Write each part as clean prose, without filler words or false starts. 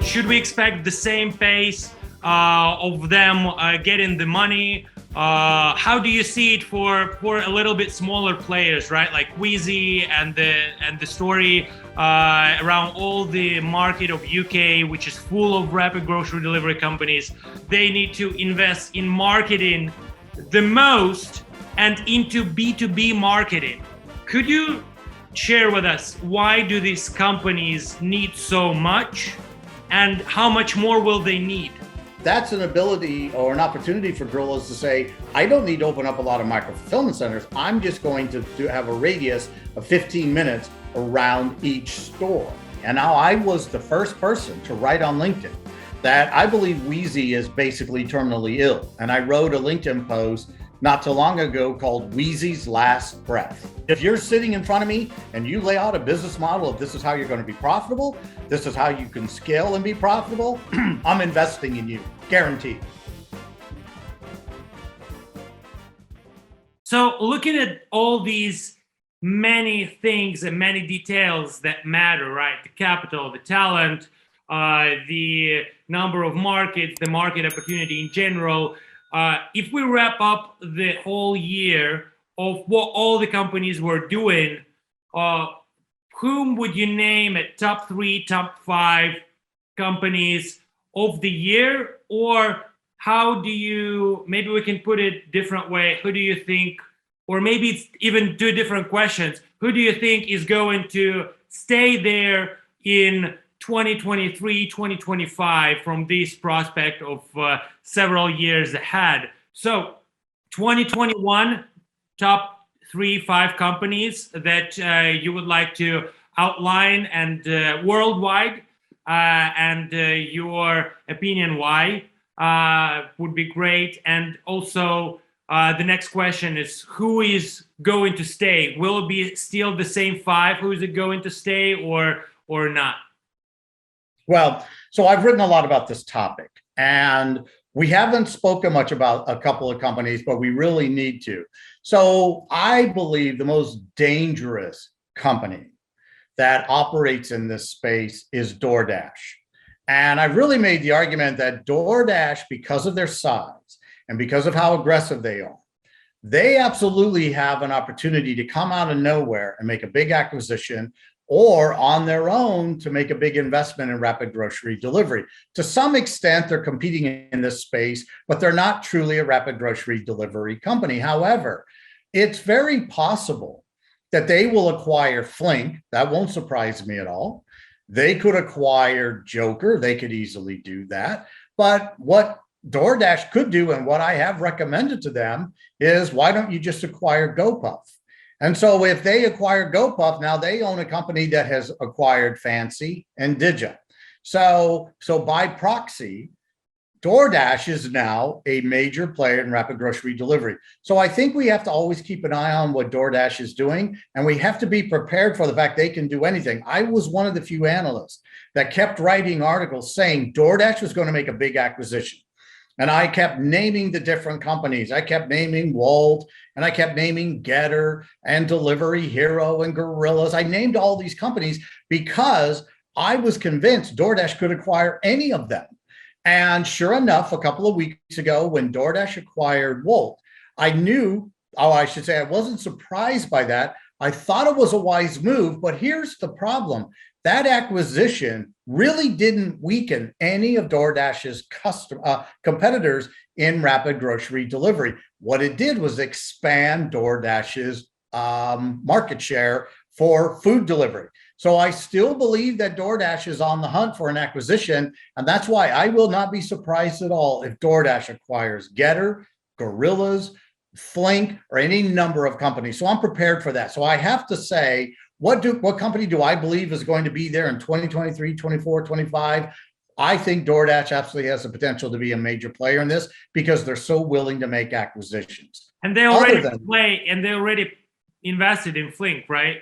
should we expect the same pace of them getting the money? How do you see it for a little bit smaller players, right? Like Wheezy and the story around all the market of UK, which is full of rapid grocery delivery companies. They need to invest in marketing the most and into B2B marketing. Could you share with us why do these companies need so much and how much more will they need? That's an ability or an opportunity for gorillas to say, I don't need to open up a lot of micro-fulfillment centers. I'm just going to have a radius of 15 minutes around each store. And now I was the first person to write on LinkedIn that I believe Wheezy is basically terminally ill. And I wrote a LinkedIn post not too long ago called Wheezy's Last Breath. If you're sitting in front of me and you lay out a business model of this is how you're going to be profitable, this is how you can scale and be profitable, I'm investing in you, guaranteed. So looking at all these many things and many details that matter, right? The capital, the talent, the number of markets, the market opportunity in general. If we wrap up the whole year of what all the companies were doing, whom would you name at top 3, top 5 companies of the year? Or how do you, maybe we can put it different way, who do you think, or maybe it's even 2 different questions, who do you think is going to stay there in 2023, 2025 from this prospect of several years ahead? So 2021, top 3, 5 companies that you would like to outline and worldwide and your opinion why would be great. And also the next question is, who is going to stay? Will it be still the same 5? Who is it going to stay or not? Well, so I've written a lot about this topic, and we haven't spoken much about a couple of companies, but we really need to. So I believe the most dangerous company that operates in this space is Doordash. And I've really made the argument that Doordash, because of their size and because of how aggressive they are, they absolutely have an opportunity to come out of nowhere and make a big acquisition, or on their own to make a big investment in rapid grocery delivery. To some extent, they're competing in this space, but they're not truly a rapid grocery delivery company. However, it's very possible that they will acquire Flink. That won't surprise me at all. They could acquire Joker. They could easily do that. But what Doordash could do, and what I have recommended to them, is why don't you just acquire GoPuff? And so if they acquire GoPuff, now they own a company that has acquired Fancy and Digi. So by proxy, Doordash is now a major player in rapid grocery delivery. So I think we have to always keep an eye on what Doordash is doing, and we have to be prepared for the fact they can do anything. I was one of the few analysts that kept writing articles saying Doordash was going to make a big acquisition. And I kept naming the different companies. I kept naming Wolt, and I kept naming Getter and Delivery Hero and Gorillas. I named all these companies because I was convinced Doordash could acquire any of them. And sure enough, a couple of weeks ago, when Doordash acquired Wolt, I knew, I wasn't surprised by that. I thought it was a wise move, but here's the problem. That acquisition really didn't weaken any of Doordash's competitors in rapid grocery delivery. What it did was expand Doordash's market share for food delivery. So I still believe that Doordash is on the hunt for an acquisition, and that's why I will not be surprised at all if Doordash acquires Getter, Gorillas, Flink, or any number of companies. So I'm prepared for that. So I have to say, what company do I believe is going to be there in 2023, 24, 25? I think Doordash absolutely has the potential to be a major player in this because they're so willing to make acquisitions. And they already they already invested in Flink, right?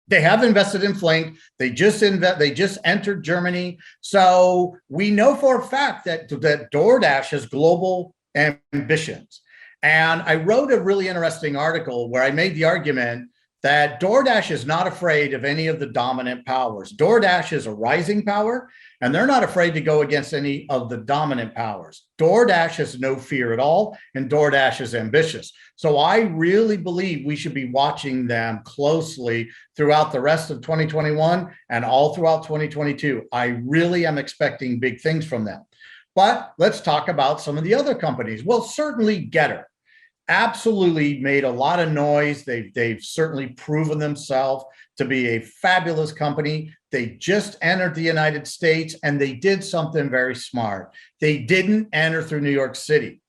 They have invested in Flink. They just entered Germany. So we know for a fact that Doordash has global ambitions. And I wrote a really interesting article where I made the argument that DoorDash is not afraid of any of the dominant powers. DoorDash is a rising power, and they're not afraid to go against any of the dominant powers. DoorDash has no fear at all, and DoorDash is ambitious. So I really believe we should be watching them closely throughout the rest of 2021 and all throughout 2022. I really am expecting big things from them. But let's talk about some of the other companies. Well, certainly Getter absolutely made a lot of noise. They've certainly proven themselves to be a fabulous company. They just entered the United States, and they did something very smart. They didn't enter through New York City.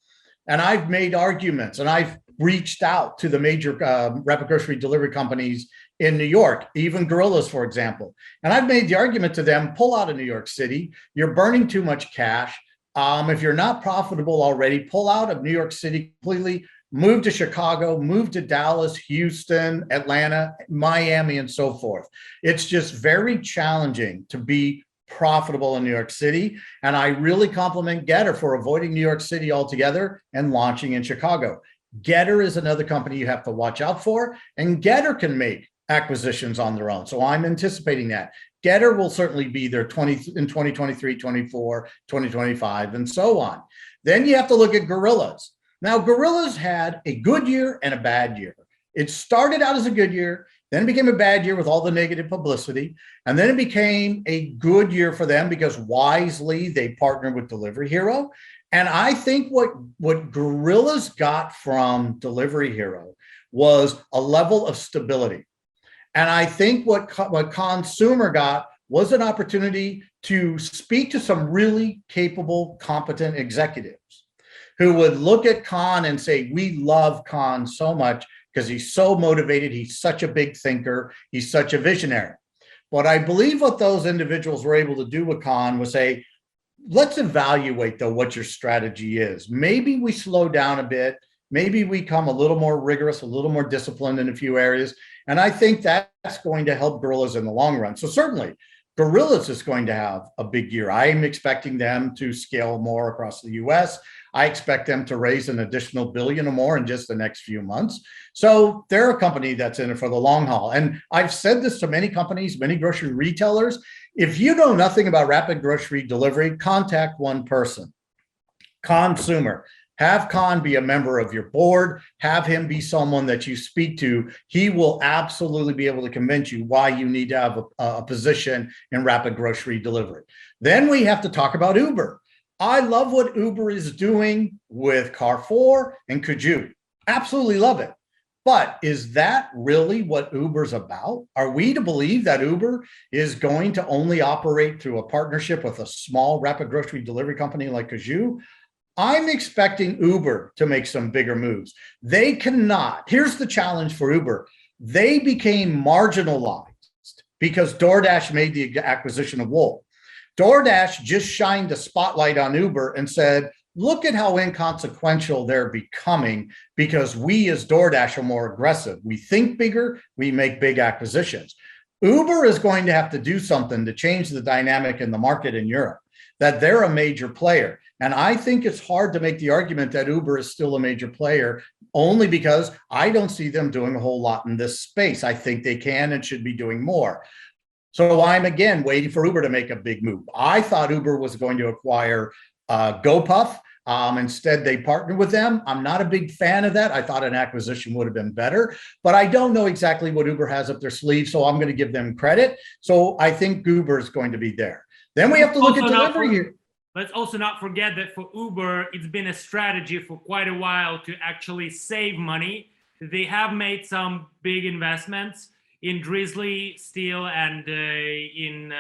And I've made arguments, and I've reached out to the major rapid grocery delivery companies in New York, even Gorillas, for example. And I've made the argument to them, pull out of New York City. You're burning too much cash. If you're not profitable already, pull out of New York City completely. Move to Chicago, move to Dallas, Houston, Atlanta, Miami, and so forth. It's just very challenging to be profitable in New York City. And I really compliment Getter for avoiding New York City altogether and launching in Chicago. Getter is another company you have to watch out for, and Getter can make acquisitions on their own. So I'm anticipating that. Getter will certainly be there in 2023, 24, 2025, and so on. Then you have to look at Gorillas. Now, Gorillas had a good year and a bad year. It started out as a good year, then it became a bad year with all the negative publicity, and then it became a good year for them because wisely they partnered with Delivery Hero. And I think what Gorillas got from Delivery Hero was a level of stability. And I think what Consumer got was an opportunity to speak to some really capable, competent executives who would look at Con and say, we love Con so much because he's so motivated. He's such a big thinker. He's such a visionary. But I believe what those individuals were able to do with Con was say, let's evaluate, though, what your strategy is. Maybe we slow down a bit. Maybe we become a little more rigorous, a little more disciplined in a few areas. And I think that's going to help Gorillas in the long run. So certainly, Gorillas is going to have a big year. I am expecting them to scale more across the US. I expect them to raise an additional $1 billion or more in just the next few months. So they're a company that's in it for the long haul. And I've said this to many companies, many grocery retailers. If you know nothing about rapid grocery delivery, contact one person, Consumer. Have Con be a member of your board. Have him be someone that you speak to. He will absolutely be able to convince you why you need to have a position in rapid grocery delivery. Then we have to talk about Uber. I love what Uber is doing with Carrefour and Kajoo. Absolutely love it. But is that really what Uber's about? Are we to believe that Uber is going to only operate through a partnership with a small rapid grocery delivery company like Kajoo? I'm expecting Uber to make some bigger moves. They cannot. Here's the challenge for Uber. They became marginalized because DoorDash made the acquisition of Wolt. DoorDash just shined a spotlight on Uber and said, look at how inconsequential they're becoming because we as DoorDash are more aggressive. We think bigger, we make big acquisitions. Uber is going to have to do something to change the dynamic in the market in Europe, that they're a major player. And I think it's hard to make the argument that Uber is still a major player only because I don't see them doing a whole lot in this space. I think they can and should be doing more. So I'm, again, waiting for Uber to make a big move. I thought Uber was going to acquire GoPuff. Instead, they partnered with them. I'm not a big fan of that. I thought an acquisition would have been better, but I don't know exactly what Uber has up their sleeve, so I'm going to give them credit. So I think Uber is going to be there. Then we have to look at delivery here. Let's also not forget that for Uber, it's been a strategy for quite a while to actually save money. They have made some big investments in Drizzly, Steel, and in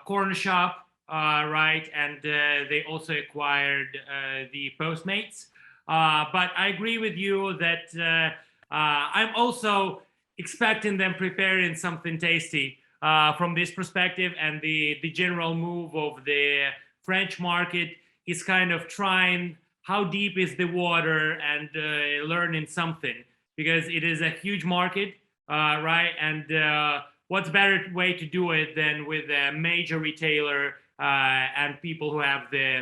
Corner Shop, right? And they also acquired the Postmates. But I agree with you that I'm also expecting them preparing something tasty from this perspective, and the general move of the French market is kind of trying how deep is the water and learning something, because it is a huge market, right? And what's better way to do it than with a major retailer and people who have the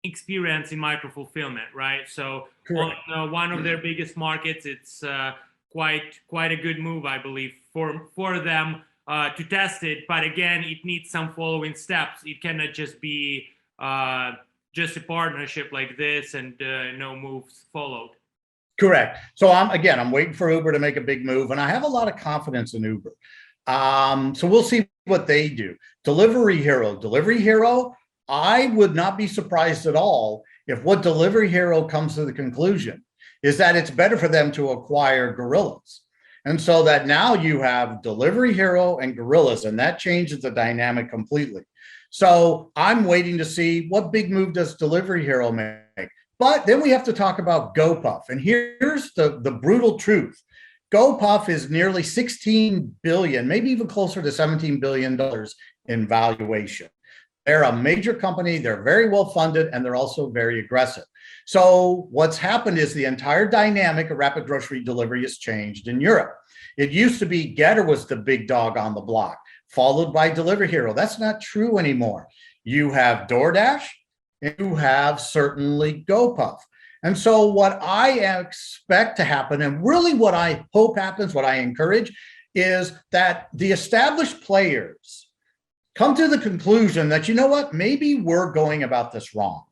experience in micro-fulfillment, right? So one of their biggest markets, it's quite a good move, I believe, for them to test it. But again, it needs some following steps. It cannot just be just a partnership like this and no moves followed. Correct. So I'm waiting for Uber to make a big move, and I have a lot of confidence in Uber. So we'll see what they do. Delivery Hero, I would not be surprised at all if what Delivery Hero comes to the conclusion is that it's better for them to acquire Gorillas. And so that now you have Delivery Hero and Gorillas, and that changes the dynamic completely. So I'm waiting to see what big move does Delivery Hero make. But then we have to talk about GoPuff. And here's the brutal truth. GoPuff is nearly 16 billion, maybe even closer to $17 billion in valuation. They're a major company, they're very well funded, and they're also very aggressive. So what's happened is the entire dynamic of rapid grocery delivery has changed in Europe. It used to be Getter was the big dog on the block, followed by Delivery Hero. That's not true anymore. You have Doordash, and you have certainly GoPuff. And so what I expect to happen, and really what I hope happens, what I encourage, is that the established players come to the conclusion that, you know what, maybe we're going about this wrong.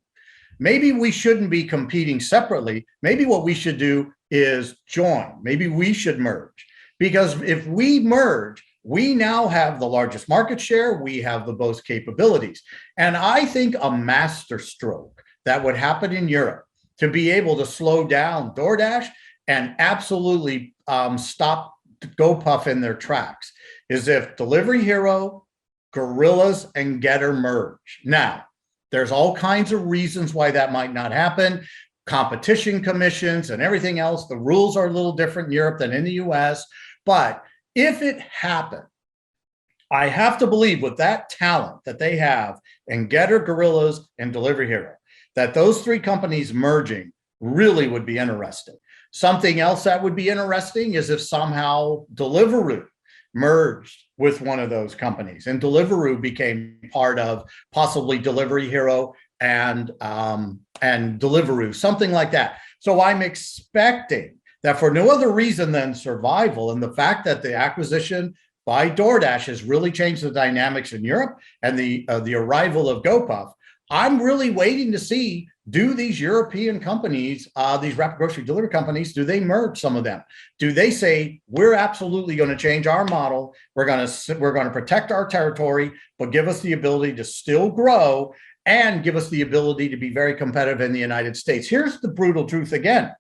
Maybe we shouldn't be competing separately. Maybe what we should do is join. Maybe we should merge. Because if we merge, we now have the largest market share, we have the most capabilities. And I think a masterstroke that would happen in Europe to be able to slow down Doordash and absolutely stop GoPuff in their tracks is if Delivery Hero, Gorillas, and Getter merge. Now, there's all kinds of reasons why that might not happen. Competition commissions and everything else. The rules are a little different in Europe than in the US. But if it happened, I have to believe with that talent that they have in Getter, Gorillas, and Delivery Hero, that those three companies merging really would be interesting. Something else that would be interesting is if somehow Deliveroo merged with one of those companies and Deliveroo became part of possibly Delivery Hero and Deliveroo, something like that. So I'm expecting that for no other reason than survival and the fact that the acquisition by DoorDash has really changed the dynamics in Europe and the arrival of GoPuff, I'm really waiting to see, do these European companies, these rapid grocery delivery companies, do they merge some of them? Do they say, we're absolutely going to change our model, we're going to protect our territory, but give us the ability to still grow and give us the ability to be very competitive in the United States? Here's the brutal truth again.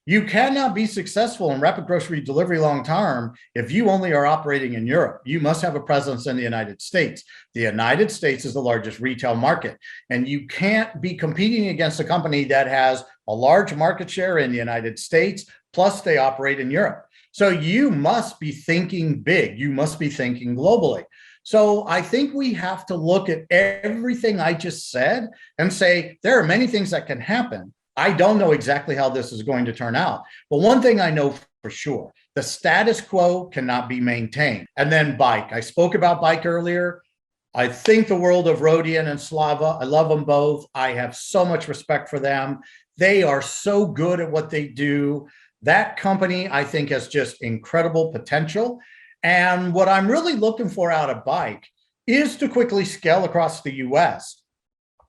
You cannot be successful in rapid grocery delivery long term if you only are operating in Europe. You must have a presence in the United States. The United States is the largest retail market, and you can't be competing against a company that has a large market share in the United States, plus they operate in Europe. So you must be thinking big. You must be thinking globally. So I think we have to look at everything I just said and say, there are many things that can happen. I don't know exactly how this is going to turn out. But one thing I know for sure, the status quo cannot be maintained. And then bike. I spoke about bike earlier. I think the world of Rodian and Slava, I love them both. I have so much respect for them. They are so good at what they do. That company, I think, has just incredible potential. And what I'm really looking for out of bike is to quickly scale across the US.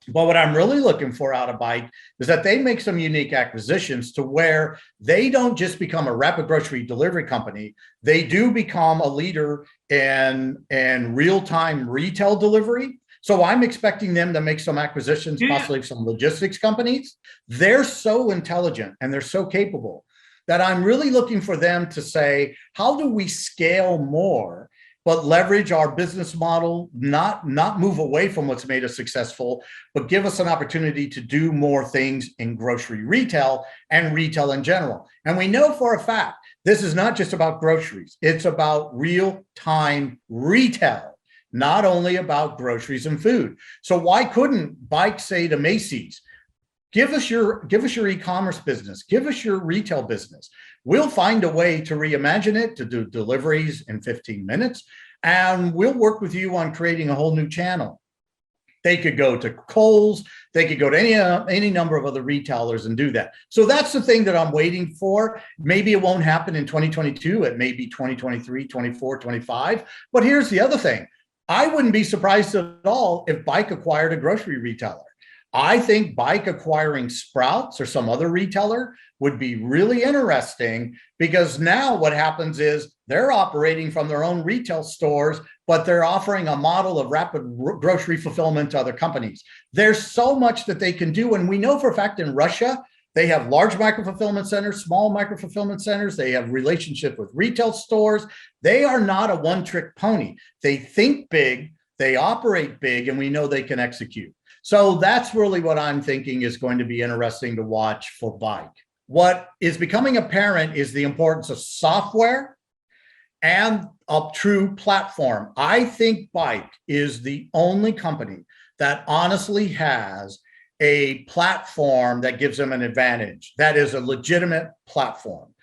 But what I'm really looking for out of bike is that they make some unique acquisitions to where they don't just become a rapid grocery delivery company. They do become a leader in real-time retail delivery. So I'm expecting them to make some acquisitions, possibly some logistics companies. They're so intelligent and they're so capable that I'm really looking for them to say, how do we scale more, but leverage our business model, not move away from what's made us successful, but give us an opportunity to do more things in grocery retail and retail in general. And we know for a fact, this is not just about groceries. It's about real-time retail, not only about groceries and food. So why couldn't Bike say to Macy's, give us your e-commerce business, give us your retail business. We'll find a way to reimagine it, to do deliveries in 15 minutes, and we'll work with you on creating a whole new channel. They could go to Kohl's, they could go to any number of other retailers and do that. So that's the thing that I'm waiting for. Maybe it won't happen in 2022, it may be 2023, 24, 25. But here's the other thing. I wouldn't be surprised at all if Bike acquired a grocery retailer. I think Bike acquiring Sprouts or some other retailer would be really interesting, because now what happens is they're operating from their own retail stores, but they're offering a model of rapid grocery fulfillment to other companies. There's so much that they can do. And we know for a fact in Russia, they have large micro-fulfillment centers, small micro-fulfillment centers. They have relationship with retail stores. They are not a one-trick pony. They think big, they operate big, and we know they can execute. So that's really what I'm thinking is going to be interesting to watch for Bike. What is becoming apparent is the importance of software and a true platform. I think Bike is the only company that honestly has a platform that gives them an advantage. That is a legitimate platform.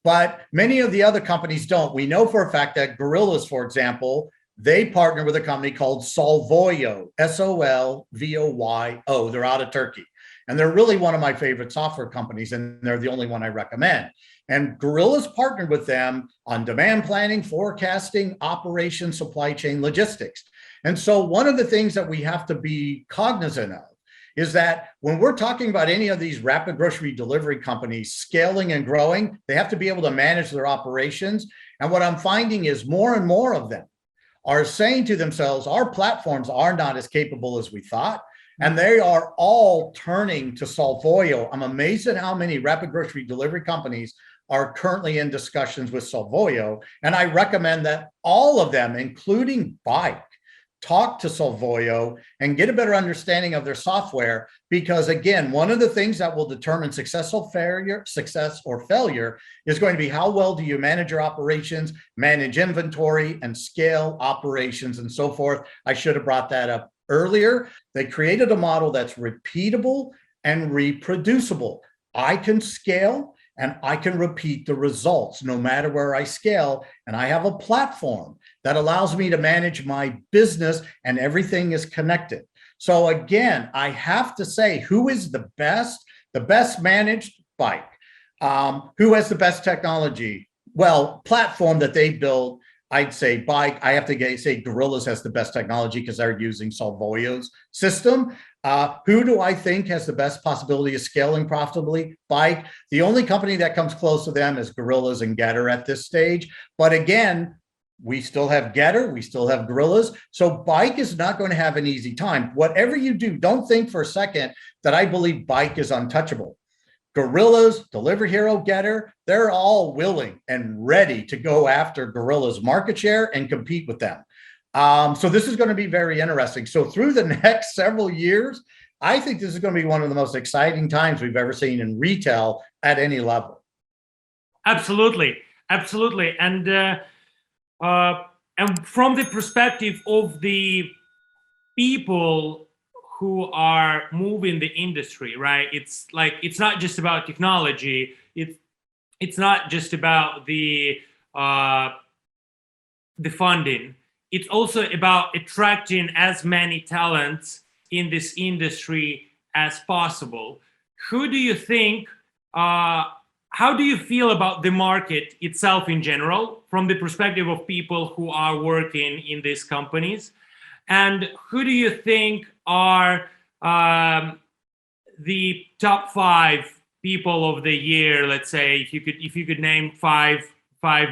But many of the other companies don't. We know for a fact that Gorillas, for example, they partner with a company called Solvoyo, Solvoyo. They're out of Turkey. And they're really one of my favorite software companies, and they're the only one I recommend. And Gorillas partnered with them on demand planning, forecasting, operations, supply chain, logistics. And so one of the things that we have to be cognizant of is that when we're talking about any of these rapid grocery delivery companies scaling and growing, they have to be able to manage their operations. And what I'm finding is more and more of them are saying to themselves, our platforms are not as capable as we thought. And they are all turning to Solvoyo. I'm amazed at how many rapid grocery delivery companies are currently in discussions with Solvoyo. And I recommend that all of them, including Bike, talk to Solvoyo and get a better understanding of their software. Because again, one of the things that will determine success or failure is going to be how well do you manage your operations, manage inventory, and scale operations and so forth. I should have brought that up earlier. They created a model that's repeatable and reproducible. I can scale and I can repeat the results no matter where I scale. And I have a platform that allows me to manage my business, and everything is connected. So again, I have to say, who is the best managed? Bike. Who has the best technology? Well, platform that they built, I'd say Bike. I have to say Gorillas has the best technology because they're using Solvoyo's system. Who do I think has the best possibility of scaling profitably? Bike. The only company that comes close to them is Gorillas and Getter at this stage. But again, we still have Getter, we still have Gorillas. So Bike is not going to have an easy time. Whatever you do, don't think for a second that I believe Bike is untouchable. Gorillas, Delivery Hero, Getter, they're all willing and ready to go after Gorillas' market share and compete with them. So this is going to be very interesting. So through the next several years, I think this is going to be one of the most exciting times we've ever seen in retail at any level. Absolutely. Absolutely. And from the perspective of the people who are moving the industry, right? It's like, it's not just about technology. It's not just about the funding. It's also about attracting as many talents in this industry as possible. Who do you think, how do you feel about the market itself in general, from the perspective of people who are working in these companies? And who do you think are the top 5 people of the year? Let's say, if you could name five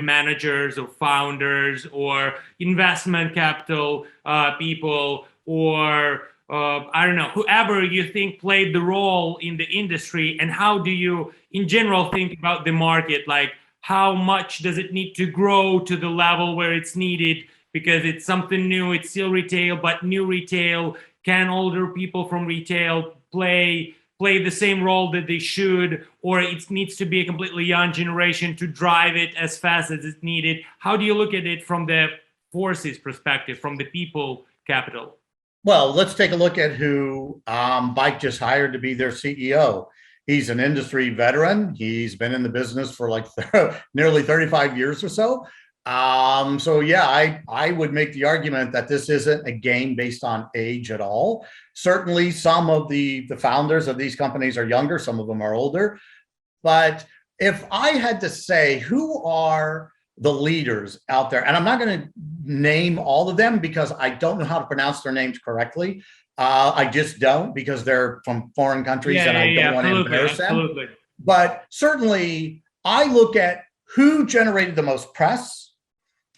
managers or founders or investment capital people, or I don't know, whoever you think played the role in the industry. And how do you in general think about the market? Like, how much does it need to grow to the level where it's needed? Because it's something new, it's still retail, but new retail. Can older people from retail play the same role that they should, or it needs to be a completely young generation to drive it as fast as it's needed? How do you look at it from the forces perspective, from the people capital? Well, let's take a look at who Bike just hired to be their CEO. He's an industry veteran. He's been in the business for like nearly 35 years or so. So yeah, I would make the argument that this isn't a game based on age at all. Certainly, some of the founders of these companies are younger, some of them are older. But if I had to say who are the leaders out there, and I'm not going to name all of them because I don't know how to pronounce their names correctly. I just don't, because they're from foreign countries and I don't want to embarrass them. But certainly, I look at who generated the most press,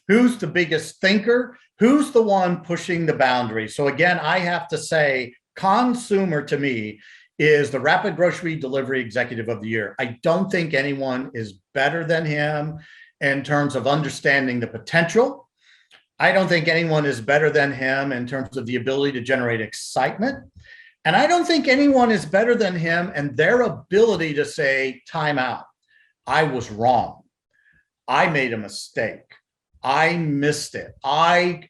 who's the biggest thinker, who's the one pushing the boundaries. So again, I have to say, consumer to me is the rapid grocery delivery executive of the year. I don't think anyone is better than him in terms of understanding the potential. I don't think anyone is better than him in terms of the ability to generate excitement. And I don't think anyone is better than him in their ability to say, time out. I was wrong. I made a mistake. I missed it. I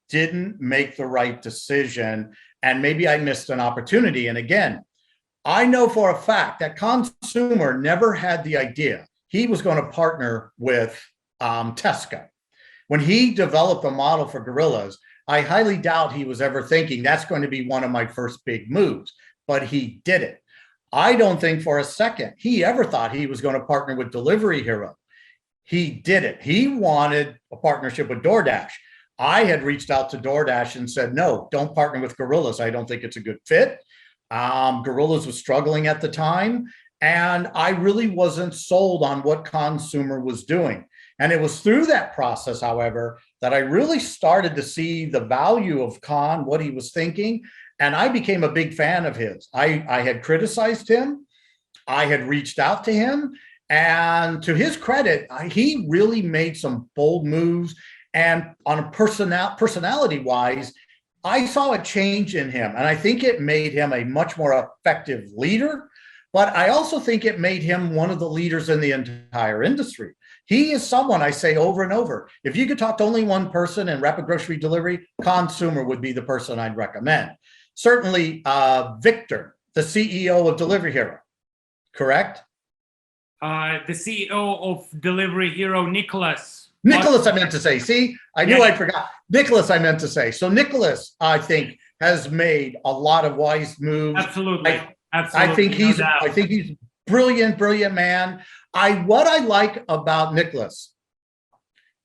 didn't make the right decision, and maybe I missed an opportunity. And again, I know for a fact that consumer never had the idea he was going to partner with Tesco. When he developed a model for gorillas, I highly doubt he was ever thinking that's going to be one of my first big moves, but he did it. I don't think for a second he ever thought he was going to partner with Delivery Hero. He did it. He wanted a partnership with Doordash. I had reached out to Doordash and said, no, don't partner with gorillas. I don't think it's a good fit. Gorillas was struggling at the time, and I really wasn't sold on what consumer was doing. And it was through that process, however, that I really started to see the value of Con, what he was thinking, and I became a big fan of his. I had criticized him. I had reached out to him. And to his credit, he really made some bold moves. And on a personality-wise, I saw a change in him. And I think it made him a much more effective leader. But I also think it made him one of the leaders in the entire industry. He is someone I say over and over, if you could talk to only one person in rapid grocery delivery, consumer would be the person I'd recommend. Certainly, Victor, the CEO of Delivery Hero, correct? The CEO of Delivery Hero, Nicholas. Nicholas, I meant to say. See, I knew I forgot. Nicholas, I meant to say. So Nicholas, I think, has made a lot of wise moves. Absolutely. I think he's brilliant man. What I like about Nicholas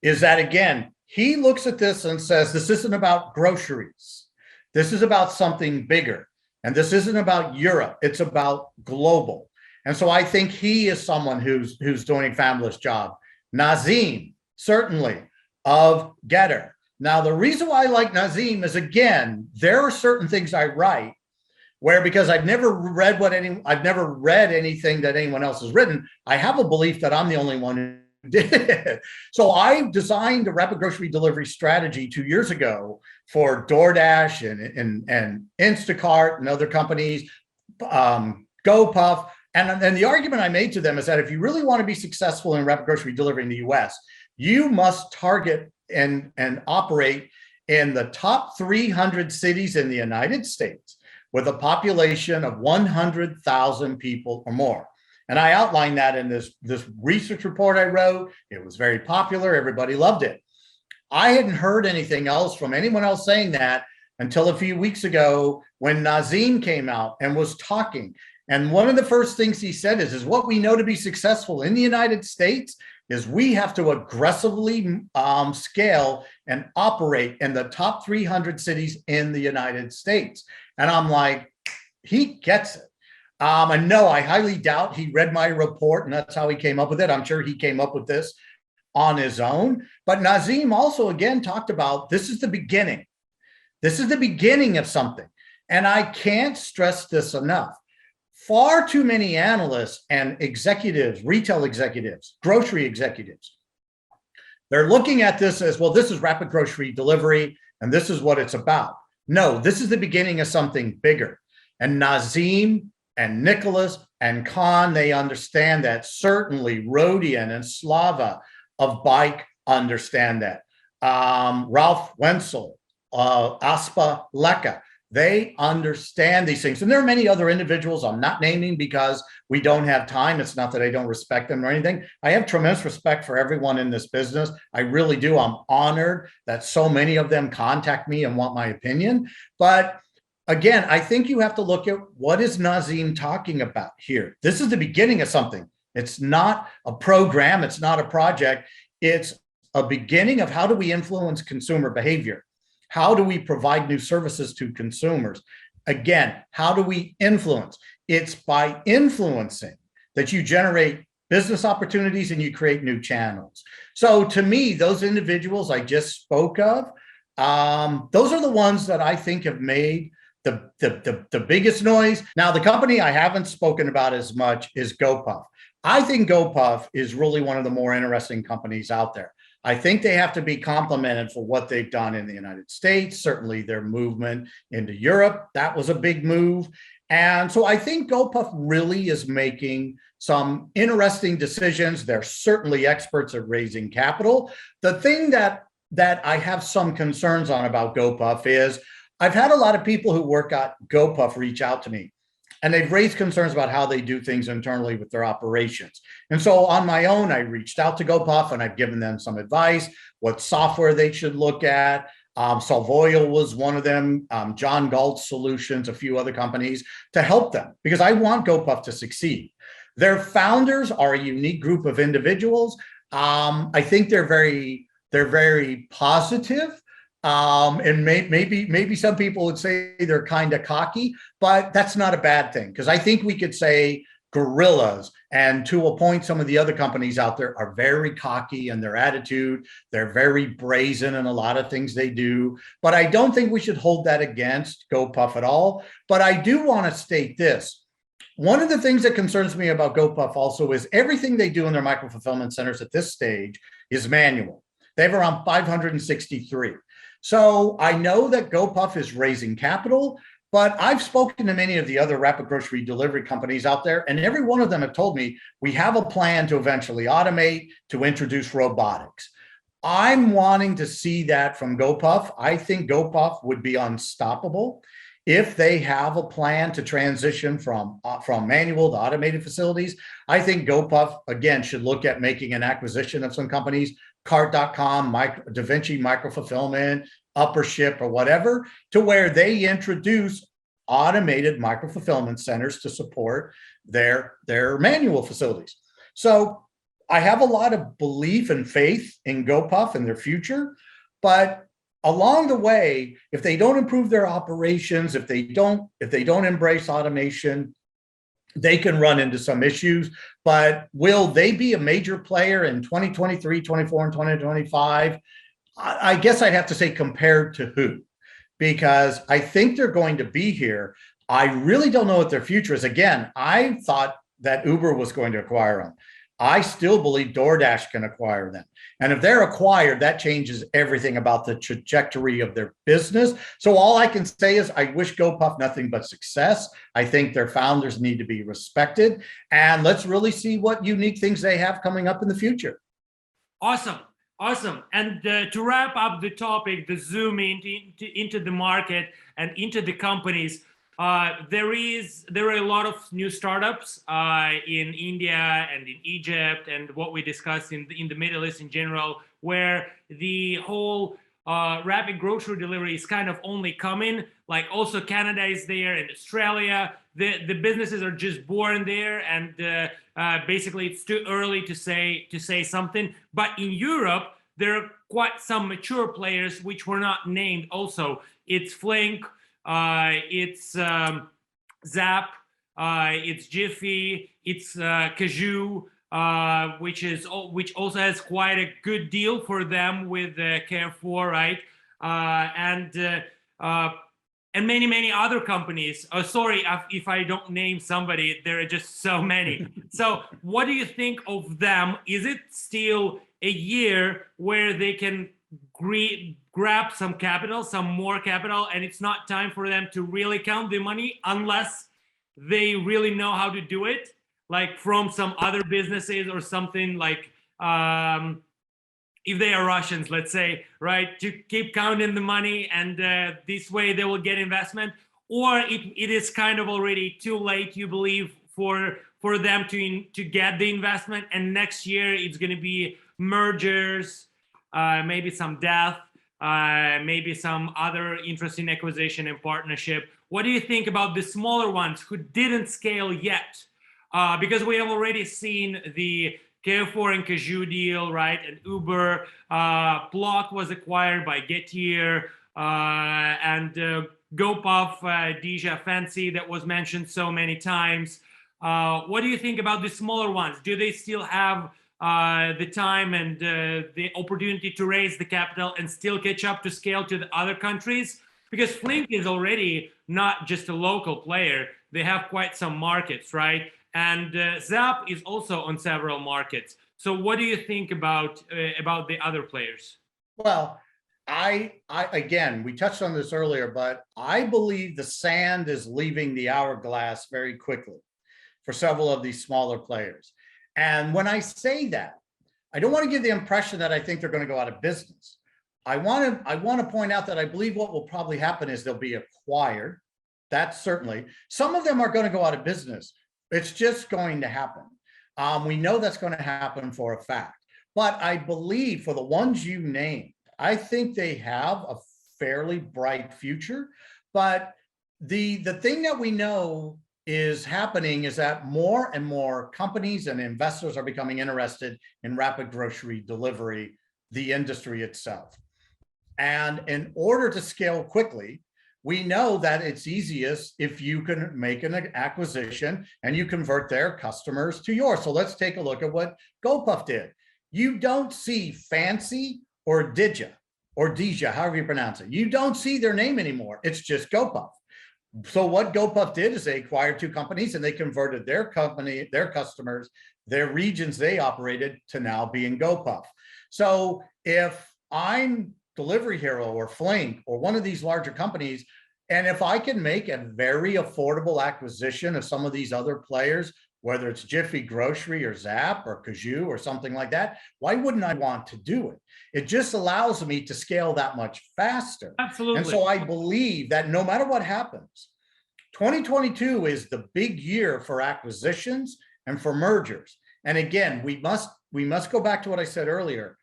is that, again, he looks at this and says, this isn't about groceries. This is about something bigger. And this isn't about Europe. It's about global. And so I think he is someone who's doing a fabulous job. Nazim, certainly, of Getter. Now, the reason why I like Nazim is, again, there are certain things I write where, because I've never read anything that anyone else has written, I have a belief that I'm the only one who did it. So I designed a rapid grocery delivery strategy 2 years ago for Doordash and Instacart and other companies, GoPuff. And the argument I made to them is that if you really want to be successful in rapid grocery delivery in the US, you must target and operate in the top 300 cities in the United States with a population of 100,000 people or more. And I outlined that in this research report I wrote. It was very popular. Everybody loved it. I hadn't heard anything else from anyone else saying that until a few weeks ago when Nazim came out and was talking. And one of the first things he said is what we know to be successful in the United States is we have to aggressively scale and operate in the top 300 cities in the United States. And I'm like, he gets it. And no, I highly doubt he read my report and that's how he came up with it. I'm sure he came up with this on his own. But Nazim also, again, talked about this is the beginning. This is the beginning of something. And I can't stress this enough. Far too many analysts and executives, retail executives, grocery executives, they're looking at this as, well, this is rapid grocery delivery, and this is what it's about. No, this is the beginning of something bigger. And Nazim and Nicholas and Khan, they understand that. Certainly Rodian and Slava of Bike understand that. Ralph Wenzel, Aspa Leka, They understand these things. And there are many other individuals I'm not naming because we don't have time. It's not that I don't respect them or anything. I have tremendous respect for everyone in this business. I really do. I'm honored that so many of them contact me and want my opinion. But again, I think you have to look at what is Nazim talking about here. This is the beginning of something. It's not a program. It's not a project. It's a beginning of how do we influence consumer behavior? How do we provide new services to consumers? Again, how do we influence? It's by influencing that you generate business opportunities and you create new channels. So to me, those individuals I just spoke of, those are the ones that I think have made the biggest noise. Now, the company I haven't spoken about as much is GoPuff. I think GoPuff is really one of the more interesting companies out there. I think they have to be complimented for what they've done in the United States, certainly their movement into Europe. That was a big move. And so I think GoPuff really is making some interesting decisions. They're certainly experts at raising capital. The thing that I have some concerns on about GoPuff is I've had a lot of people who work at GoPuff reach out to me, and they've raised concerns about how they do things internally with their operations. And so on my own, I reached out to GoPuff and I've given them some advice, what software they should look at. Salvoil was one of them, John Galt's Solutions, a few other companies to help them because I want GoPuff to succeed. Their founders are a unique group of individuals. I think they're very positive. And maybe some people would say they're kind of cocky, but that's not a bad thing because I think we could say gorillas, and to a point, some of the other companies out there are very cocky in their attitude. They're very brazen in a lot of things they do, but I don't think we should hold that against GoPuff at all. But I do want to state this. One of the things that concerns me about GoPuff also is everything they do in their micro-fulfillment centers at this stage is manual. They have around 563. So I know that GoPuff is raising capital, but I've spoken to many of the other rapid grocery delivery companies out there, and every one of them have told me we have a plan to eventually automate, to introduce robotics. I'm wanting to see that from GoPuff. I think GoPuff would be unstoppable if they have a plan to transition from manual to automated facilities. I think GoPuff, again, should look at making an acquisition of some companies, Cart.com, DaVinci micro-fulfillment, Uppership, or whatever, to where they introduce automated micro-fulfillment centers to support their manual facilities. So I have a lot of belief and faith in GoPuff and their future, but along the way, if they don't improve their operations, if they don't embrace automation, they can run into some issues. But will they be a major player in 2023, 24, and 2025? I guess I'd have to say compared to who, because I think they're going to be here. I really don't know what their future is. Again, I thought that Uber was going to acquire them. I still believe Doordash can acquire them. And if they're acquired, that changes everything about the trajectory of their business. So all I can say is I wish GoPuff nothing but success. I think their founders need to be respected. And let's really see what unique things they have coming up in the future. Awesome. Awesome. And to wrap up the topic, the zoom into the market and into the companies, there are a lot of new startups in India and in Egypt, and what we discussed in the Middle East in general, where the whole rapid grocery delivery is kind of only coming. Like also Canada is there and Australia. The businesses are just born there, and basically it's too early to say something. But in Europe, there are quite some mature players which were not named. Also, it's Flink. It's Zap, it's Jiffy, it's Cajoo, which also has quite a good deal for them with Carrefour, right? And many other companies. Sorry if I don't name somebody. There are just so many. So, what do you think of them? Is it still a year where they can grab some capital, some more capital, and it's not time for them to really count the money unless they really know how to do it, like from some other businesses or something like if they are Russians, let's say, right, to keep counting the money, and this way they will get investment, or it is kind of already too late, you believe, for them to get the investment, and next year it's going to be mergers, maybe some death, maybe some other interesting acquisition and partnership. What do you think about the smaller ones who didn't scale yet? Because we have already seen the Carrefour and Cajou deal, right? And Uber, Block was acquired by Getir, and GoPuff, Dija Fancy, that was mentioned so many times. What do you think about the smaller ones? Do they still have the time and the opportunity to raise the capital and still catch up to scale to the other countries? Because Flink is already not just a local player. They have quite some markets, right? And Zap is also on several markets. So what do you think about the other players? Well, I again, we touched on this earlier, but I believe the sand is leaving the hourglass very quickly for several of these smaller players. And when I say that, I don't want to give the impression that I think they're going to go out of business. I want to point out that I believe what will probably happen is they'll be acquired. That's certainly. Some of them are going to go out of business. It's just going to happen. We know that's going to happen for a fact. But I believe for the ones you named, I think they have a fairly bright future. But the thing that we know is happening is that more and more companies and investors are becoming interested in rapid grocery delivery, the industry itself. And in order to scale quickly, we know that it's easiest if you can make an acquisition and you convert their customers to yours. So let's take a look at what GoPuff did. You don't see Fancy or Dija, however you pronounce it. You don't see their name anymore. It's just GoPuff. So what GoPuff did is they acquired two companies and they converted their company, their customers, their regions they operated to now being GoPuff. So if I'm Delivery Hero or Flink or one of these larger companies, and if I can make a very affordable acquisition of some of these other players, whether it's Jiffy Grocery or Zap or Cajou or something like that, why wouldn't I want to do it? It just allows me to scale that much faster. Absolutely. And so I believe that no matter what happens, 2022 is the big year for acquisitions and for mergers. And again, we must go back to what I said earlier.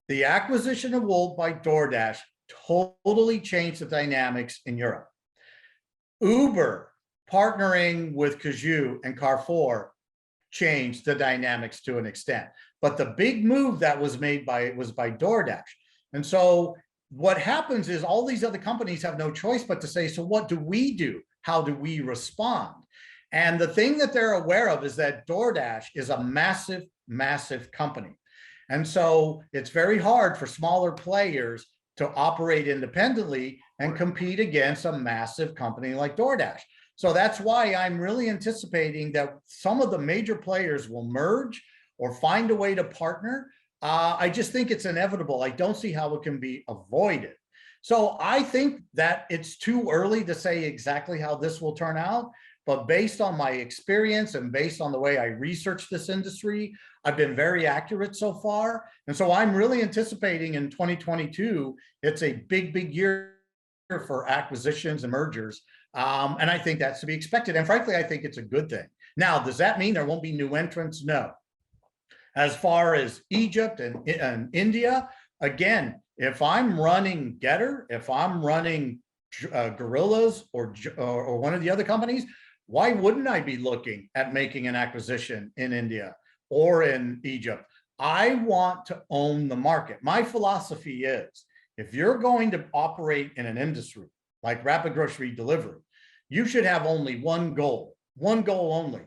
The acquisition of Wolt by Doordash totally changed the dynamics in Europe. Uber partnering with Cajou and Carrefour changed the dynamics to an extent. But the big move that was made was by Doordash. And so what happens is all these other companies have no choice but to say, so what do we do? How do we respond? And the thing that they're aware of is that Doordash is a massive, massive company. And so it's very hard for smaller players to operate independently and compete against a massive company like Doordash. So that's why I'm really anticipating that some of the major players will merge or find a way to partner. I just think it's inevitable. I don't see how it can be avoided. So I think that it's too early to say exactly how this will turn out. But based on my experience and based on the way I research this industry, I've been very accurate so far. And so I'm really anticipating in 2022, it's a big, big year for acquisitions and mergers. And I think that's to be expected. And frankly, I think it's a good thing. Now, does that mean there won't be new entrants? No. As far as Egypt and India, again, if I'm running Getter, if I'm running Gorillas or one of the other companies, why wouldn't I be looking at making an acquisition in India or in Egypt? I want to own the market. My philosophy is, if you're going to operate in an industry like rapid grocery delivery, you should have only one goal only: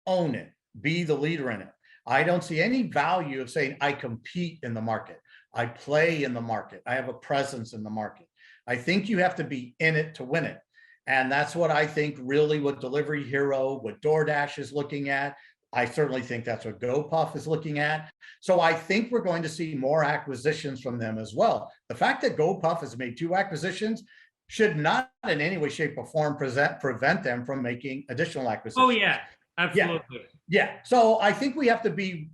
own it, be the leader in it. I don't see any value of saying I compete in the market, I play in the market, I have a presence in the market. I think you have to be in it to win it. And that's what I think really what Delivery Hero, what Doordash is looking at. I certainly think that's what GoPuff is looking at. So I think we're going to see more acquisitions from them as well. The fact that GoPuff has made 2 acquisitions should not in any way, shape, or form prevent them from making additional acquisitions. Oh yeah, absolutely. Yeah. So I think we have to be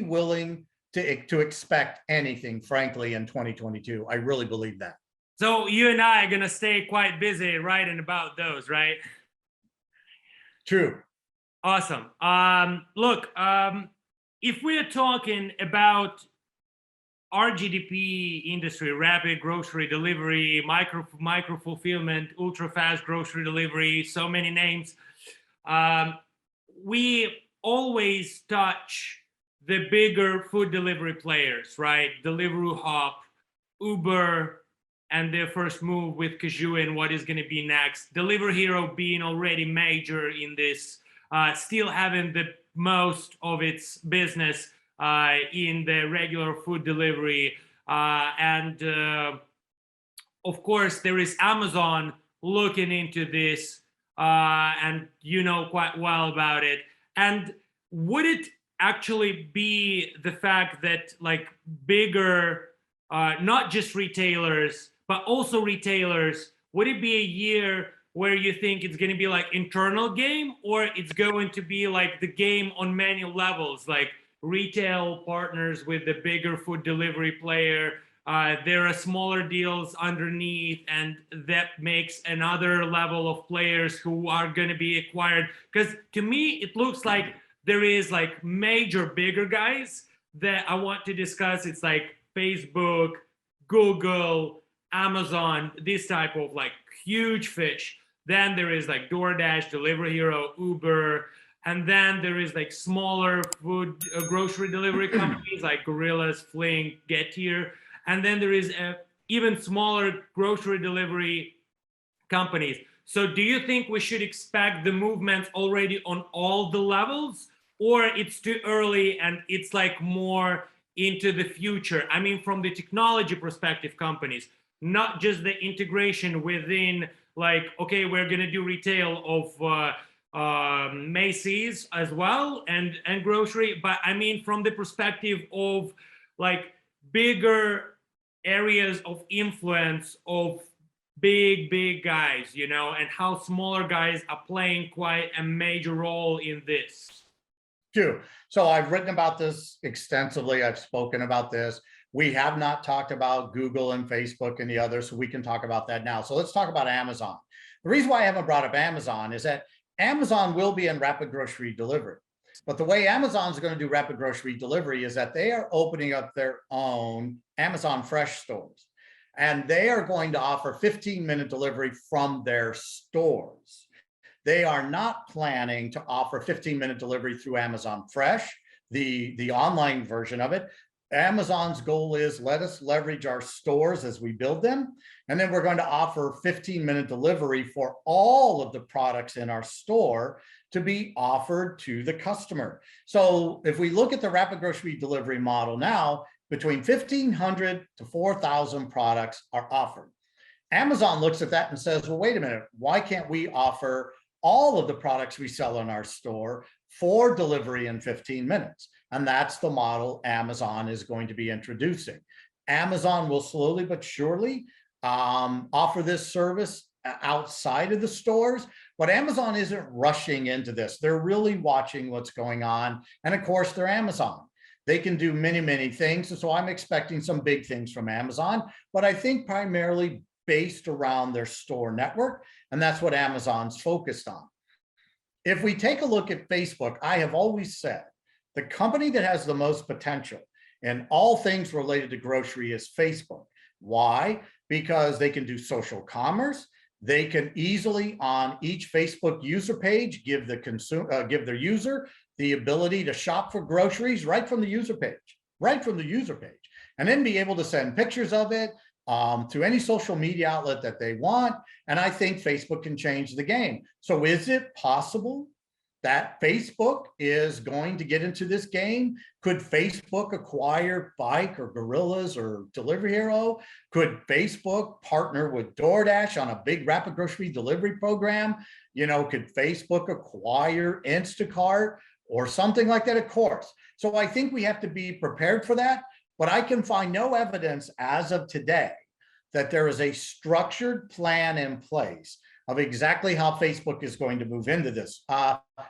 willing to expect anything, frankly, in 2022. I really believe that. So you and I are going to stay quite busy writing about those, right? True. Awesome. Look, if we're talking about our GDP industry, rapid grocery delivery, micro-fulfillment, ultra-fast grocery delivery, so many names, we always touch the bigger food delivery players, right? Deliveroo, Hop, Uber, and their first move with Kazoo and what is going to be next. Delivery Hero being already major in this, still having the most of its business in the regular food delivery. And of course, there is Amazon looking into this, and you know quite well about it. And would it actually be the fact that like bigger, not just retailers, but also retailers, would it be a year where you think it's going to be like internal game, or it's going to be like the game on many levels, like retail partners with the bigger food delivery player, there are smaller deals underneath, and that makes another level of players who are going to be acquired? Because to me, it looks like there is like major bigger guys that I want to discuss. It's like Facebook, Google, Amazon, this type of like huge fish. Then there is like Doordash, Delivery Hero, Uber, and then there is like smaller food grocery delivery companies like Gorillas, Flink, Getir. And then there is even smaller grocery delivery companies. So do you think we should expect the movement already on all the levels, or it's too early and it's like more into the future? I mean, from the technology perspective, companies, not just the integration within like, okay, we're going to do retail of Macy's as well and grocery, but I mean from the perspective of like bigger areas of influence of big guys, you know, and how smaller guys are playing quite a major role in this. True. So I've written about this extensively. I've spoken about this. We have not talked about Google and Facebook and the others, so we can talk about that now. So let's talk about Amazon. The reason why I haven't brought up Amazon is that Amazon will be in rapid grocery delivery. But the way Amazon's going to do rapid grocery delivery is that they are opening up their own Amazon Fresh stores. And they are going to offer 15-minute delivery from their stores. They are not planning to offer 15-minute delivery through Amazon Fresh, the online version of it. Amazon's goal is, let us leverage our stores as we build them, and then we're going to offer 15-minute delivery for all of the products in our store to be offered to the customer. So if we look at the rapid grocery delivery model now, between 1,500 to 4,000 products are offered. Amazon looks at that and says, well, wait a minute, why can't we offer all of the products we sell in our store for delivery in 15 minutes? And that's the model Amazon is going to be introducing. Amazon will slowly but surely offer this service outside of the stores, but Amazon isn't rushing into this. They're really watching what's going on. And of course, they're Amazon. They can do many things. And so I'm expecting some big things from Amazon, but I think primarily based around their store network. And that's what Amazon's focused on. If we take a look at Facebook, I have always said the company that has the most potential in all things related to grocery is Facebook. Why? Because they can do social commerce. They can easily on each Facebook user page give their user the ability to shop for groceries right from the user page, and then be able to send pictures of it to any social media outlet that they want. And I think Facebook can change the game. So is it possible that Facebook is going to get into this game? Could Facebook acquire Bike or Gorillas or Delivery Hero? Could Facebook partner with DoorDash on a big rapid grocery delivery program? You know, could Facebook acquire Instacart or something like that? Of course. So I think we have to be prepared for that, but I can find no evidence as of today that there is a structured plan in place of exactly how Facebook is going to move into this.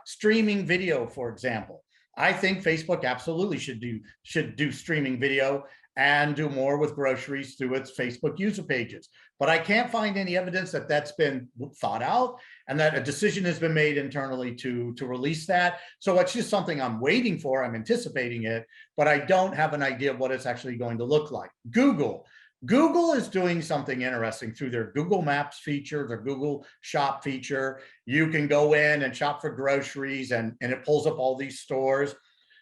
Streaming video, for example. I think Facebook absolutely should do streaming video and do more with groceries through its Facebook user pages. But I can't find any evidence that that's been thought out and that a decision has been made internally to release that. So it's just something I'm waiting for. I'm anticipating it, but I don't have an idea of what it's actually going to look like. Google is doing something interesting through their Google Maps feature, their Google Shop feature. You can go in and shop for groceries and it pulls up all these stores.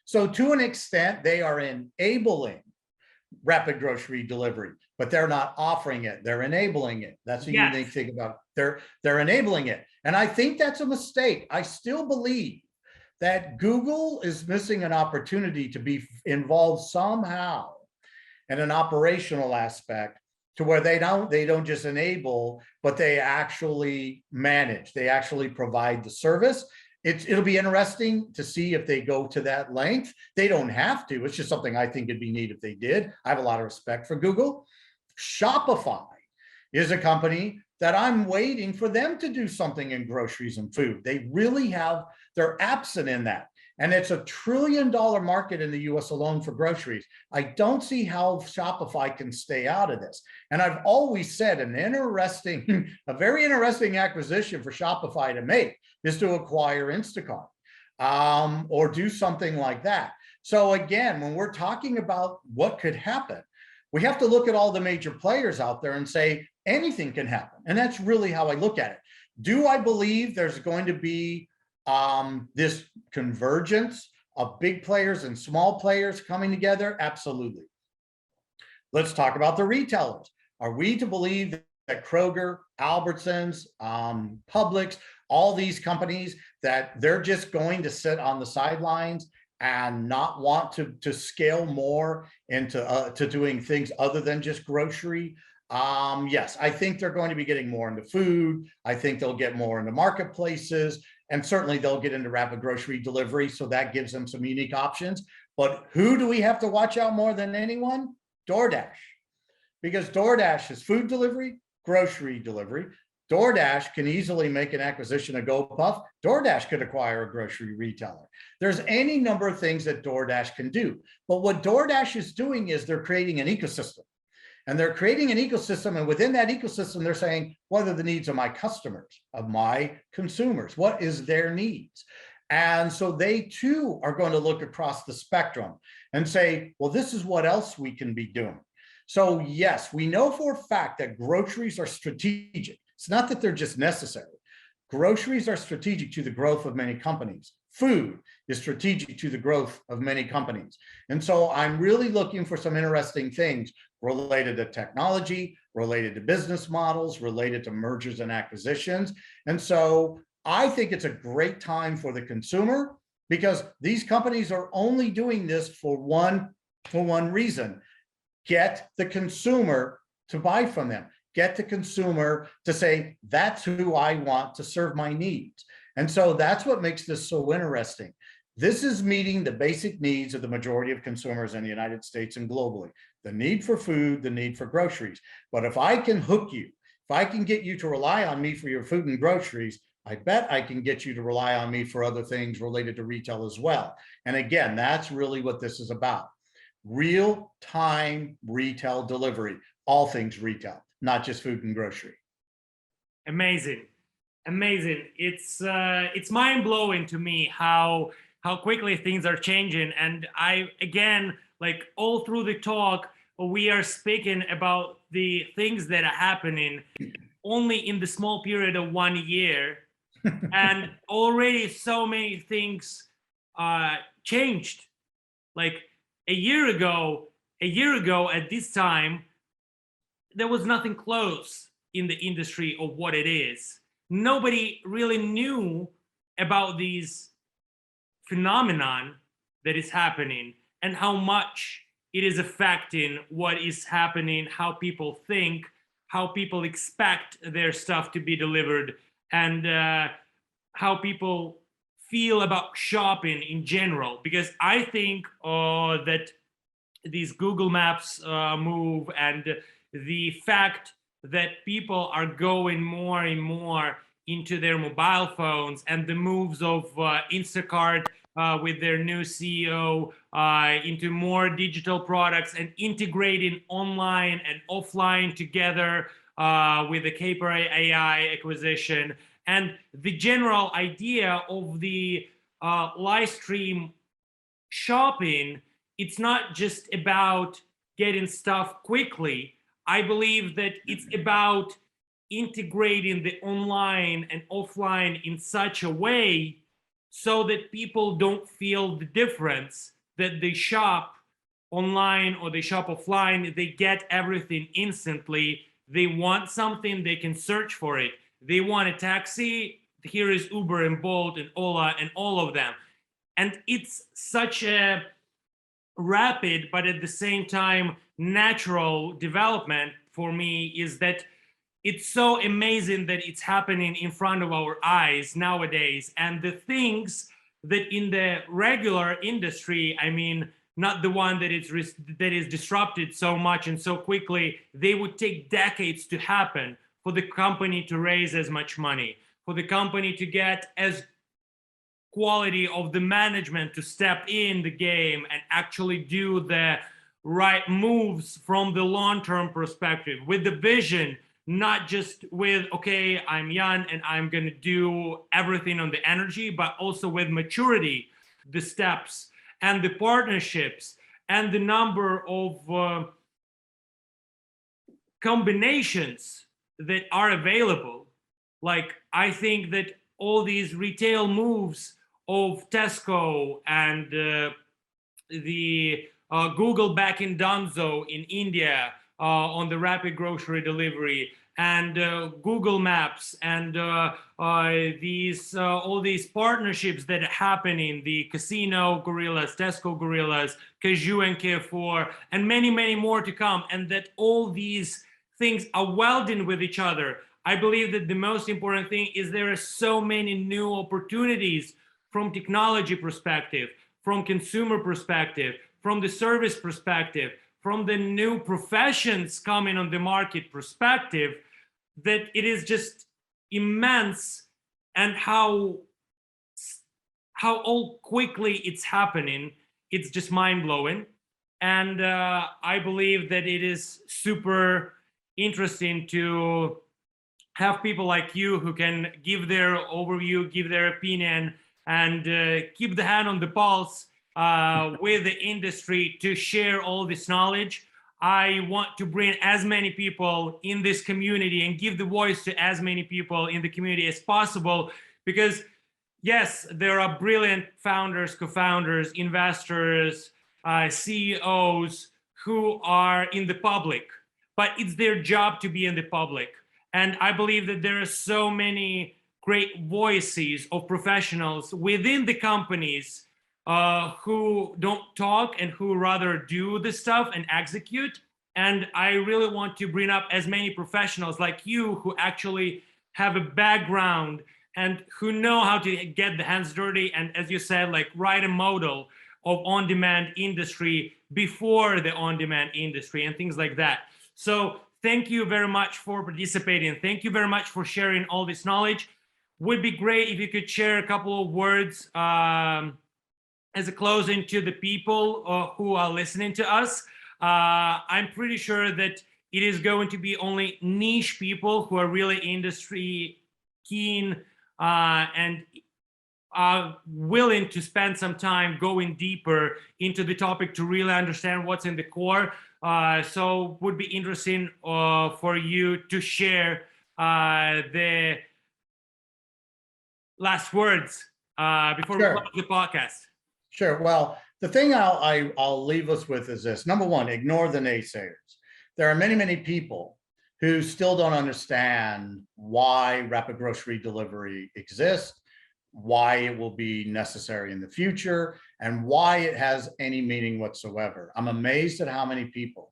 So to an extent, they are enabling rapid grocery delivery, but they're not offering it. They're enabling it. That's a Yes. unique thing about they're enabling it. And I think that's a mistake. I still believe that Google is missing an opportunity to be involved somehow in an operational aspect to where they don't just enable, but they actually manage, they actually provide the service. It'll be interesting to see if they go to that length. They don't have to. It's just something I think it'd be neat if they did. I have a lot of respect for Google. Shopify is a company that I'm waiting for them to do something in groceries and food. They really have, they're absent in that. And it's $1 trillion market in the US alone for groceries. I don't see how Shopify can stay out of this. And I've always said a very interesting acquisition for Shopify to make is to acquire Instacart or do something like that. So again, when we're talking about what could happen, we have to look at all the major players out there and say anything can happen. And that's really how I look at it. Do I believe there's going to be this convergence of big players and small players coming together? Absolutely. Let's talk about the retailers. Are we to believe that Kroger, Albertsons, Publix, all these companies, that they're just going to sit on the sidelines and not want to scale more into to doing things other than just grocery? Yes, I think they're going to be getting more into food. I think they'll get more into marketplaces. And certainly they'll get into rapid grocery delivery. So that gives them some unique options. But who do we have to watch out more than anyone? DoorDash. Because DoorDash is food delivery, grocery delivery. DoorDash can easily make an acquisition of GoPuff. DoorDash could acquire a grocery retailer. There's any number of things that DoorDash can do. But what DoorDash is doing is they're creating an ecosystem. And they're creating an ecosystem, and within that ecosystem, they're saying, what are the needs of my customers, of my consumers? What is their needs? And so they too are going to look across the spectrum and say, well, this is what else we can be doing. So yes, we know for a fact that groceries are strategic. It's not that they're just necessary. Groceries are strategic to the growth of many companies. Food is strategic to the growth of many companies. And so I'm really looking for some interesting things related to technology, related to business models, related to mergers and acquisitions. And so I think it's a great time for the consumer because these companies are only doing this for one reason: get the consumer to buy from them. Get the consumer to say, that's who I want to serve my needs. And so that's what makes this so interesting. This is meeting the basic needs of the majority of consumers in the United States and globally. The need for food, the need for groceries. But if I can hook you, if I can get you to rely on me for your food and groceries, I bet I can get you to rely on me for other things related to retail as well. And again, that's really what this is about. Real-time retail delivery, all things retail, not just food and grocery. Amazing. It's mind-blowing to me how quickly things are changing. And I, again, like all through the talk, we are speaking about the things that are happening only in the small period of 1 year. And already so many things changed. Like a year ago at this time, there was nothing close in the industry of what it is. Nobody really knew about these phenomenon that is happening and how much it is affecting what is happening, how people think, how people expect their stuff to be delivered, and how people feel about shopping in general. Because I think that these Google Maps move and the fact that people are going more and more into their mobile phones and the moves of Instacart with their new CEO into more digital products and integrating online and offline together with the Caper AI acquisition. And the general idea of the live stream shopping, it's not just about getting stuff quickly. I believe that it's about integrating the online and offline in such a way so that people don't feel the difference, that they shop online or they shop offline, they get everything instantly. They want something, they can search for it. They want a taxi, here is Uber and Bolt and Ola and all of them. And it's such a rapid, but at the same time, natural development for me, is that it's so amazing that it's happening in front of our eyes nowadays. And the things that in the regular industry, I mean, not the one that is disrupted so much and so quickly, they would take decades to happen for the company to raise as much money, for the company to get as quality of the management to step in the game and actually do the right moves from the long-term perspective with the vision, not just with, okay, I'm young and I'm going to do everything on the energy, but also with maturity, the steps and the partnerships and the number of combinations that are available. Like, I think that all these retail moves of Tesco and the Google back in Dunzo in India on the rapid grocery delivery, and Google Maps, and all these partnerships that are happening, the Casino Gorillas, Tesco Gorillas, Cajou and Carrefour, and many, many more to come, and that all these things are welding with each other. I believe that the most important thing is there are so many new opportunities from technology perspective, from consumer perspective, from the service perspective, from the new professions coming on the market perspective, that it is just immense, and how all quickly it's happening. It's just mind-blowing. And I believe that it is super interesting to have people like you who can give their overview, give their opinion, and keep the hand on the pulse with the industry to share all this knowledge. I want to bring as many people in this community and give the voice to as many people in the community as possible, because yes, there are brilliant founders, co-founders, investors, CEOs who are in the public, but it's their job to be in the public. And I believe that there are so many great voices of professionals within the companies who don't talk and who rather do the stuff and execute. And I really want to bring up as many professionals like you who actually have a background and who know how to get the hands dirty and, as you said, like write a model of on-demand industry before the on-demand industry and things like that. So thank you very much for participating. Thank you very much for sharing all this knowledge. Would be great if you could share a couple of words as a closing to the people who are listening to us. I'm pretty sure that it is going to be only niche people who are really industry keen and are willing to spend some time going deeper into the topic to really understand what's in the core. So would be interesting for you to share the last words before we close the podcast. Sure. Well, the thing I'll leave us with is this. Number one, ignore the naysayers. There are many, many people who still don't understand why rapid grocery delivery exists, why it will be necessary in the future, and why it has any meaning whatsoever. I'm amazed at how many people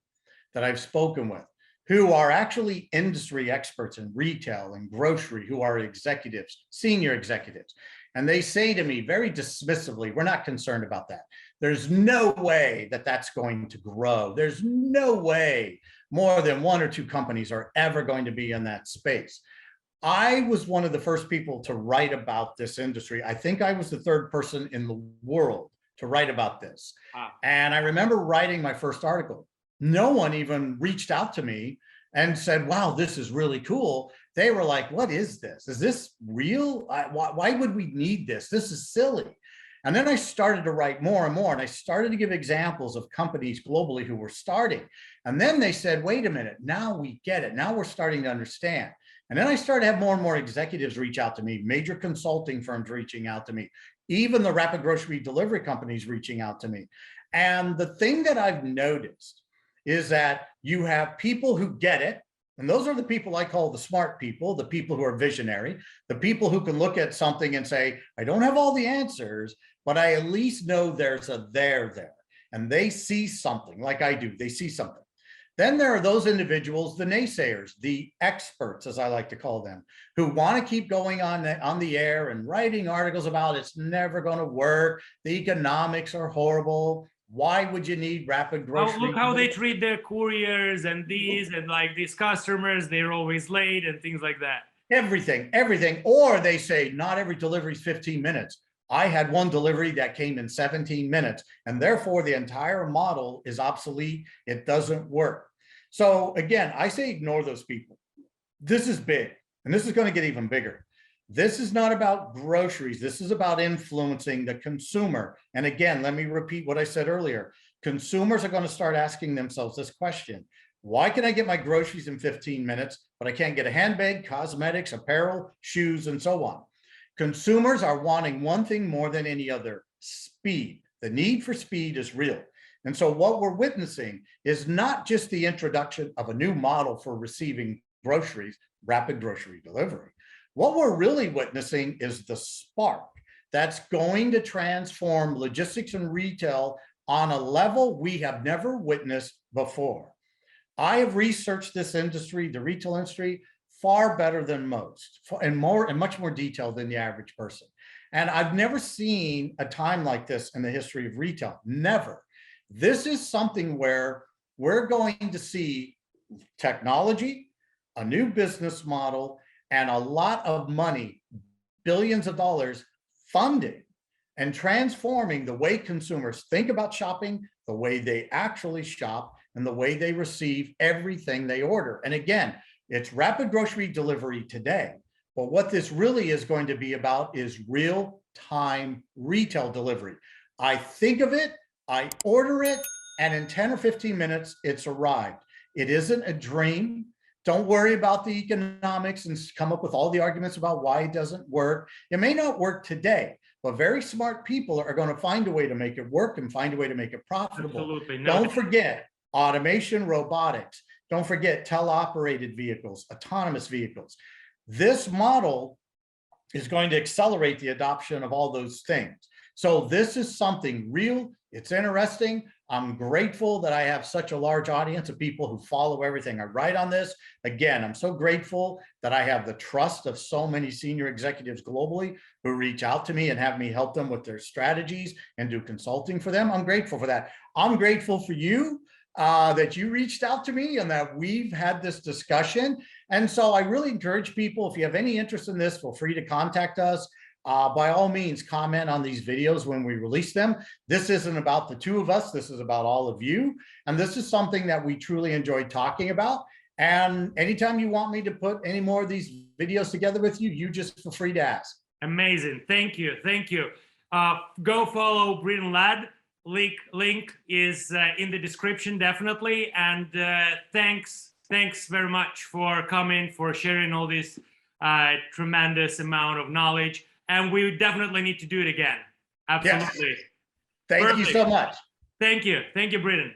that I've spoken with who are actually industry experts in retail and grocery, who are executives, senior executives. And they say to me very dismissively, we're not concerned about that. There's no way that that's going to grow. There's no way more than one or two companies are ever going to be in that space. I was one of the first people to write about this industry. I think I was the third person in the world to write about this. And I remember writing my first article. No one even reached out to me and said, wow, this is really cool. They were like, what is this? Is this real? Why would we need this? This is silly. And then I started to write more and more, and I started to give examples of companies globally who were starting. And then they said, wait a minute, now we get it. Now we're starting to understand. And then I started to have more and more executives reach out to me, major consulting firms reaching out to me, even the rapid grocery delivery companies reaching out to me. And the thing that I've noticed is that you have people who get it. And those are the people I call the smart people, the people who are visionary, the people who can look at something and say, I don't have all the answers, but I at least know there's a there. And they see something like I do. They see something. Then there are those individuals, the naysayers, the experts, as I like to call them, who want to keep going on the air and writing articles about it's never going to work. The economics are horrible. Why would you need rapid grocery? Look how they treat their couriers and these and like these customers, they're always late and things like that. Everything. Or they say not every delivery is 15 minutes. I had one delivery that came in 17 minutes, and therefore the entire model is obsolete. It doesn't work. So again, I say ignore those people. This is big, and this is going to get even bigger. This is not about groceries. This is about influencing the consumer. And again, let me repeat what I said earlier. Consumers are going to start asking themselves this question. Why can I get my groceries in 15 minutes, but I can't get a handbag, cosmetics, apparel, shoes, and so on? Consumers are wanting one thing more than any other: speed. The need for speed is real. And so what we're witnessing is not just the introduction of a new model for receiving groceries, rapid grocery delivery. What we're really witnessing is the spark that's going to transform logistics and retail on a level we have never witnessed before. I have researched this industry, the retail industry, far better than most, and much more detailed than the average person. And I've never seen a time like this in the history of retail. Never. This is something where we're going to see technology, a new business model, and a lot of money, billions of dollars, funding and transforming the way consumers think about shopping, the way they actually shop, and the way they receive everything they order. And again, it's rapid grocery delivery today, but what this really is going to be about is real-time retail delivery. I think of it, I order it, and in 10 or 15 minutes, it's arrived. It isn't a dream. Don't worry about the economics and come up with all the arguments about why it doesn't work. It may not work today, but very smart people are going to find a way to make it work and find a way to make it profitable. Absolutely. Don't forget automation, robotics. Don't forget teleoperated vehicles, autonomous vehicles. This model is going to accelerate the adoption of all those things. So this is something real. It's interesting. I'm grateful that I have such a large audience of people who follow everything I write on this. Again, I'm so grateful that I have the trust of so many senior executives globally who reach out to me and have me help them with their strategies and do consulting for them. I'm grateful for that. I'm grateful for you that you reached out to me and that we've had this discussion. And so I really encourage people, if you have any interest in this, feel free to contact us. By all means, comment on these videos when we release them. This isn't about the two of us. This is about all of you. And this is something that we truly enjoy talking about. And anytime you want me to put any more of these videos together with you, you just feel free to ask. Amazing. Thank you. Thank you. Go follow Brittain Ladd. Link is in the description, definitely. And thanks very much for coming, for sharing all this tremendous amount of knowledge. And we definitely need to do it again. Absolutely. Yes. Thank you so much. Thank you. Thank you, Brittain.